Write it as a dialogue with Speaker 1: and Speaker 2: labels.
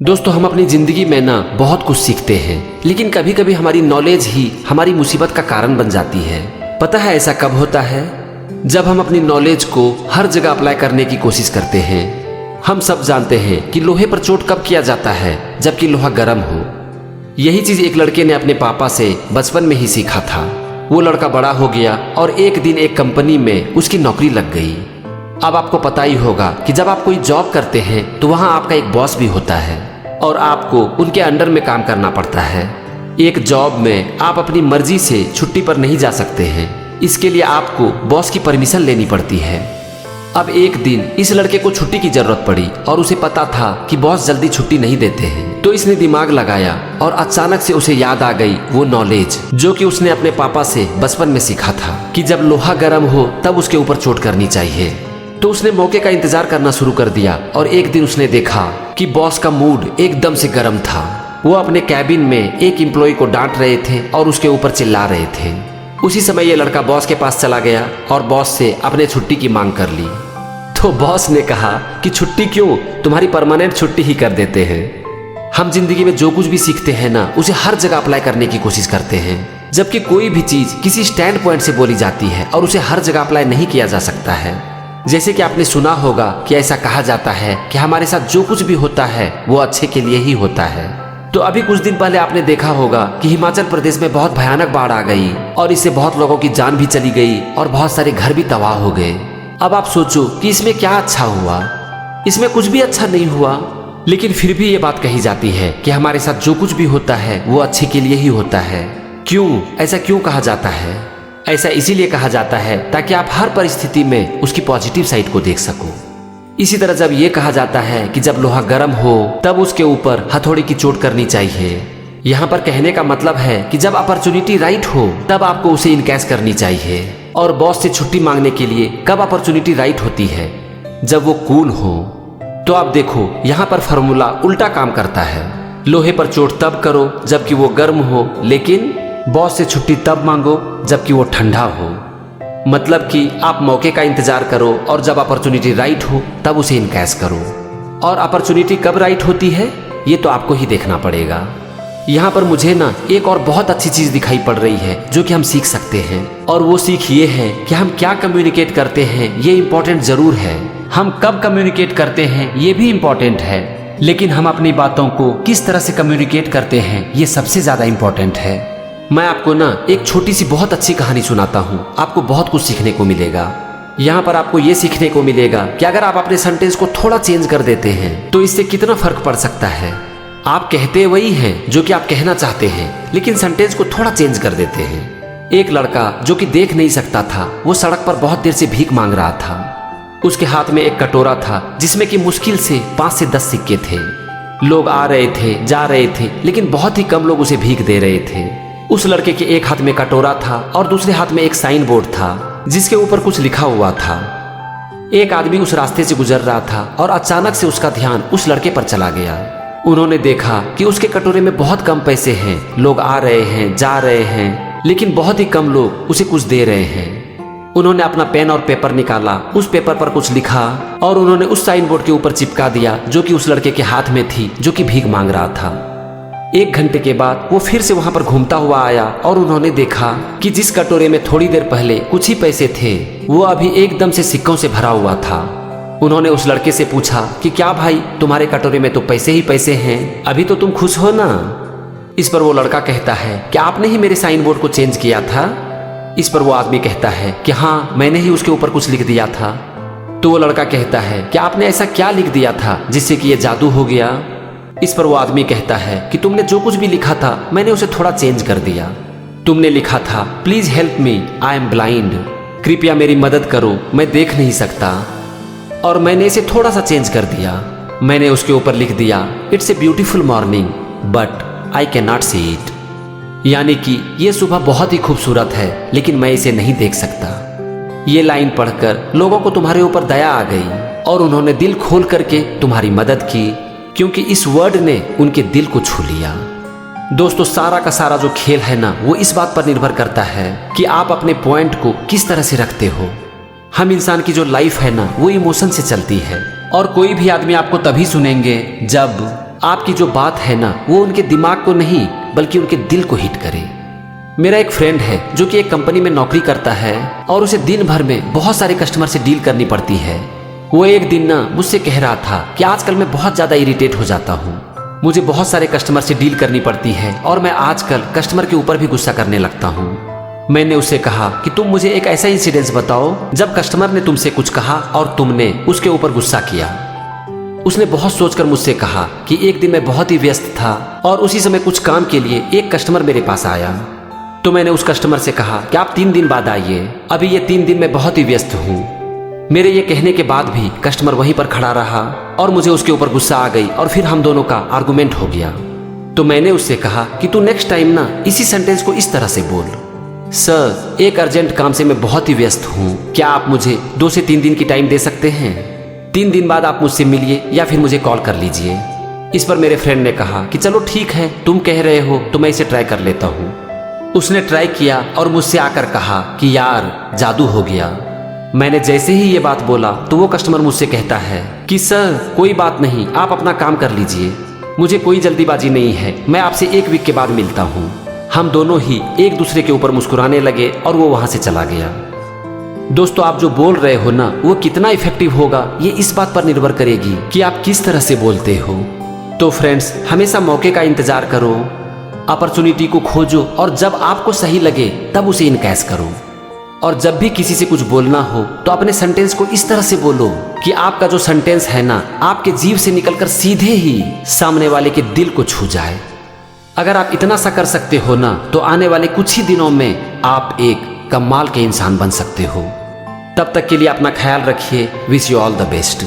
Speaker 1: दोस्तों, हम अपनी ज़िंदगी में ना बहुत कुछ सीखते हैं, लेकिन कभी कभी हमारी नॉलेज ही हमारी मुसीबत का कारण बन जाती है। पता है ऐसा कब होता है? जब हम अपनी नॉलेज को हर जगह अप्लाई करने की कोशिश करते हैं। हम सब जानते हैं कि लोहे पर चोट कब किया जाता है, जबकि लोहा गर्म हो। यही चीज़ एक लड़के ने अपने पापा से बचपन में ही सीखा था। वो लड़का बड़ा हो गया और एक दिन एक कंपनी में उसकी नौकरी लग गई। अब आपको पता ही होगा कि जब आप कोई जॉब करते हैं तो वहाँ आपका एक बॉस भी होता है और आपको उनके अंडर में काम करना पड़ता है। एक जॉब में आप अपनी मर्जी से छुट्टी पर नहीं जा सकते हैं। इसके लिए आपको बॉस की परमिशन लेनी पड़ती है। अब एक दिन इस लड़के को छुट्टी की जरूरत पड़ी और उसे पता था कि बॉस जल्दी छुट्टी नहीं देते हैं। तो इसने दिमाग लगाया और अचानक से उसे याद आ गई वो नॉलेज जो कि उसने अपने पापा से बचपन में सीखा था कि जब लोहा गर्म हो तब उसके ऊपर चोट करनी चाहिए। तो उसने मौके का इंतजार करना शुरू कर दिया और एक दिन उसने देखा कि बॉस का मूड एकदम से गर्म था। वो अपने कैबिन में एक एम्प्लॉय को डांट रहे थे और उसके ऊपर चिल्ला रहे थे। उसी समय ये लड़का बॉस के पास चला गया और बॉस से अपने छुट्टी की मांग कर ली। तो बॉस ने कहा कि छुट्टी क्यों, तुम्हारी परमानेंट छुट्टी ही कर देते हैं। हम जिंदगी में जो कुछ भी सीखते हैं ना, उसे हर जगह अप्लाई करने की कोशिश करते हैं, जबकि कोई भी चीज किसी स्टैंड पॉइंट से बोली जाती है और उसे हर जगह अप्लाई नहीं किया जा सकता है। जैसे कि आपने सुना होगा कि ऐसा कहा जाता है कि हमारे साथ जो कुछ भी होता है वो अच्छे के लिए ही होता है। तो अभी कुछ दिन पहले आपने देखा होगा कि हिमाचल प्रदेश में बहुत भयानक बाढ़ आ गई और इससे बहुत लोगों की जान भी चली गई और बहुत सारे घर भी तबाह हो गए। अब आप सोचो कि इसमें क्या अच्छा हुआ? इसमें कुछ भी अच्छा नहीं हुआ, लेकिन फिर भी ये बात कही जाती है कि हमारे साथ जो कुछ भी होता है वो अच्छे के लिए ही होता है। क्यों? ऐसा क्यों कहा जाता है? ऐसा इसीलिए कहा जाता है ताकि आप हर परिस्थिति में उसकी पॉजिटिव साइड को देख सको। इसी तरह जब ये कहा जाता है कि जब लोहा गर्म हो तब उसके ऊपर हथौड़ी की चोट करनी चाहिए, यहाँ पर कहने का मतलब है कि जब अपॉर्चुनिटी राइट हो तब आपको उसे इनकैश करनी चाहिए। और बॉस से छुट्टी मांगने के लिए कब अपॉर्चुनिटी राइट होती है? जब वो कूल हो। तो आप देखो, यहाँ पर फॉर्मूला उल्टा काम करता है। लोहे पर चोट तब करो जबकि वो गर्म हो, लेकिन बॉस से छुट्टी तब मांगो जबकि वो ठंडा हो। मतलब कि आप मौके का इंतजार करो और जब अपॉर्चुनिटी राइट हो तब उसे इनकैश करो। और अपॉर्चुनिटी कब राइट होती है ये तो आपको ही देखना पड़ेगा। यहाँ पर मुझे ना एक और बहुत अच्छी चीज दिखाई पड़ रही है जो कि हम सीख सकते हैं, और वो सीख ये है कि हम क्या कम्युनिकेट करते हैं ये इम्पोर्टेंट जरूर है। हम कब कम्युनिकेट करते हैं ये भी इम्पोर्टेंट है, लेकिन हम अपनी बातों को किस तरह से कम्युनिकेट करते हैं ये सबसे ज्यादा इम्पोर्टेंट है। मैं आपको ना एक छोटी सी बहुत अच्छी कहानी सुनाता हूँ, आपको बहुत कुछ सीखने को मिलेगा। यहाँ पर आपको ये सीखने को मिलेगा कि अगर आप अपने सेंटेंस को थोड़ा चेंज कर देते हैं तो इससे कितना फर्क पड़ सकता है। आप कहते वही हैं जो कि आप कहना चाहते हैं, लेकिन सेंटेंस को थोड़ा चेंज कर देते हैं। एक लड़का जो कि देख नहीं सकता था, वो सड़क पर बहुत देर से भीख मांग रहा था। उसके हाथ में एक कटोरा था जिसमें कि मुश्किल से 5 से 10 सिक्के थे। लोग आ रहे थे, जा रहे थे, लेकिन बहुत ही कम लोग उसे भीख दे रहे थे। उस लड़के के एक हाथ में कटोरा था और दूसरे हाथ में एक साइन बोर्ड था जिसके ऊपर कुछ लिखा हुआ था। एक आदमी उस रास्ते से गुजर रहा था और अचानक से उसका ध्यान उस लड़के पर चला गया। उन्होंने देखा कि उसके कटोरे में बहुत कम पैसे हैं, लोग आ रहे हैं, जा रहे हैं, लेकिन बहुत ही कम लोग उसे कुछ दे रहे हैं। उन्होंने अपना पेन और पेपर निकाला, उस पेपर पर कुछ लिखा और उन्होंने उस साइन बोर्ड के ऊपर चिपका दिया जो कि उस लड़के के हाथ में थी जो कि भीख मांग रहा था। 1 घंटे के बाद वो फिर से वहां पर घूमता हुआ आया और उन्होंने देखा कि जिस कटोरे में थोड़ी देर पहले कुछ ही पैसे थे वो अभी एकदम से सिक्कों से भरा हुआ था। उन्होंने उस लड़के से पूछा कि क्या भाई, तुम्हारे कटोरे में तो पैसे ही पैसे हैं, अभी तो तुम खुश हो ना? इस पर वो लड़का कहता है कि आपने ही मेरे साइन बोर्ड को चेंज किया था। इस पर वो आदमी कहता है कि हाँ, मैंने ही उसके ऊपर कुछ लिख दिया था। तो वो लड़का कहता है कि आपने ऐसा क्या लिख दिया था जिससे कि ये जादू हो गया? इस पर वो आदमी कहता है कि तुमने जो कुछ भी लिखा था मैंने उसे थोड़ा चेंज कर दिया। तुमने लिखा था, please help me, I am blind, कृपया मेरी मदद करो, मैं देख नहीं सकता, और मैंने इसे थोड़ा सा चेंज कर दिया। मैंने उसके ऊपर लिख दिया, it's a beautiful morning but I can not see it, यानी कि ये सुबह बहुत ही खूबसूरत है लेकिन मैं इसे नहीं देख सकता। ये लाइन पढ़कर लोगों को तुम्हारे ऊपर दया आ गई और उन्होंने दिल खोल करके तुम्हारी मदद की, क्योंकि इस वर्ड ने उनके दिल को छू लिया। दोस्तों, सारा का सारा जो खेल है ना, वो इस बात पर निर्भर करता है कि आप अपने पॉइंट को किस तरह से रखते हो। हम इंसान की जो लाइफ है ना, वो इमोशन से चलती है। और कोई भी आदमी आपको तभी सुनेंगे जब आपकी जो बात है ना वो उनके दिमाग को नहीं बल्कि उनके दिल को हिट करे। मेरा एक फ्रेंड है जो कि एक कंपनी में नौकरी करता है और उसे दिन भर में बहुत सारे कस्टमर से डील करनी पड़ती है। वो एक दिन ना मुझसे कह रहा था कि आजकल मैं बहुत ज़्यादा इरिटेट हो जाता हूँ, मुझे बहुत सारे कस्टमर से डील करनी पड़ती है और मैं आजकल कस्टमर के ऊपर भी गुस्सा करने लगता हूँ। मैंने उसे कहा कि तुम मुझे एक ऐसा इंसिडेंस बताओ जब कस्टमर ने तुमसे कुछ कहा और तुमने उसके ऊपर गुस्सा किया। उसने बहुत सोचकर मुझसे कहा कि एक दिन मैं बहुत ही व्यस्त था और उसी समय कुछ काम के लिए एक कस्टमर मेरे पास आया। तो मैंने उस कस्टमर से कहा कि आप 3 दिन बाद आइए, अभी ये 3 दिन मैं बहुत ही व्यस्त हूँ। मेरे ये कहने के बाद भी कस्टमर वहीं पर खड़ा रहा और मुझे उसके ऊपर गुस्सा आ गई और फिर हम दोनों का आर्गुमेंट हो गया। तो मैंने उससे कहा कि तू नेक्स्ट टाइम ना इसी सेंटेंस को इस तरह से बोल, सर एक अर्जेंट काम से मैं बहुत ही व्यस्त हूँ, क्या आप मुझे 2 से 3 दिन की टाइम दे सकते हैं? 3 दिन बाद आप मुझसे मिलिए या फिर मुझे कॉल कर लीजिए। इस पर मेरे फ्रेंड ने कहा कि चलो ठीक है, तुम कह रहे हो तो मैं इसे ट्राई कर लेता हूँ। उसने ट्राई किया और मुझसे आकर कहा कि यार जादू हो गया। मैंने जैसे ही ये बात बोला तो वो कस्टमर मुझसे कहता है कि सर कोई बात नहीं, आप अपना काम कर लीजिए, मुझे कोई जल्दीबाजी नहीं है, मैं आपसे 1 वीक के बाद मिलता हूँ। हम दोनों ही एक दूसरे के ऊपर मुस्कुराने लगे और वो वहाँ से चला गया। दोस्तों, आप जो बोल रहे हो ना वो कितना इफेक्टिव होगा ये इस बात पर निर्भर करेगी कि आप किस तरह से बोलते हो। तो फ्रेंड्स, हमेशा मौके का इंतजार करो, अपॉर्चुनिटी को खोजो और जब आपको सही लगे तब उसे इनकैश करो। और जब भी किसी से कुछ बोलना हो तो अपने सेंटेंस को इस तरह से बोलो कि आपका जो सेंटेंस है ना आपके जीभ से निकलकर सीधे ही सामने वाले के दिल को छू जाए। अगर आप इतना सा कर सकते हो ना तो आने वाले कुछ ही दिनों में आप एक कमाल के इंसान बन सकते हो। तब तक के लिए अपना ख्याल रखिए। Wish you all the best.